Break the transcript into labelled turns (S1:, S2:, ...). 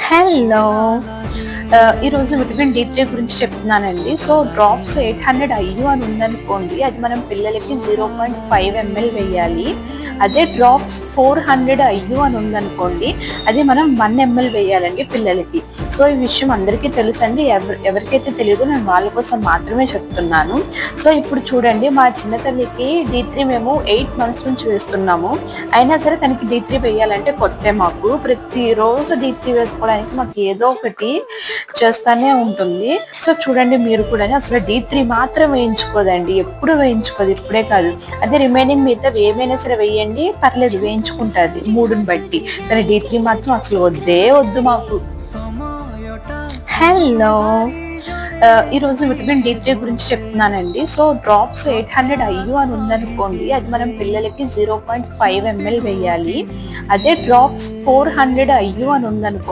S1: Hello. ఈరోజు vitamin డి3 గురించి చెప్తున్నానండి. సో, డ్రాప్స్ 800 ఐయు అని ఉందనుకోండి, అది మనం పిల్లలకి 0.5 ఎంఎల్ వేయాలి. అదే డ్రాప్స్ 400 ఐయు అని ఉందనుకోండి, అది మనం 1 ఎంఎల్ వేయాలండి పిల్లలకి. సో, ఈ విషయం అందరికీ తెలుసండి. ఎవరికైతే తెలీదో నేను వాళ్ళ కోసం మాత్రమే చెప్తున్నాను. సో, ఇప్పుడు చూడండి, మా చిన్న తల్లికి డి3 మేము 8 మంత్స్ నుంచి వేస్తున్నాము. అయినా సరే తనకి డి3 వేయాలంటే కొత్తే మాకు. ప్రతిరోజు డి3 వేసుకోవడానికి మాకు ఏదో ఒకటి చేస్తానే ఉంటుంది. సో చూడండి, మీరు కూడా అసలు డి3 మాత్రం వేయించుకోదండి, ఎప్పుడు వేయించుకోదు, ఇప్పుడే కాదు. అదే రిమైనింగ్ మిగతా ఏమైనా సరే వేయండి, పర్లేదు, వేయించుకుంటుంది మూడుని బట్టి. కానీ డి3 మాత్రం అసలు వద్దే వద్దు మాకు. హలో. ఈరోజు విటమిన్ డి3 గురించి చెప్తున్నానండి. సో, డ్రాప్స్ 800 ఐయు అని ఉందనుకోండి, అది మనం పిల్లలకి 0.5 ఎంఎల్ వేయాలి. అదే డ్రాప్స్ 400 ఐయు అని ఉందనుకోండి,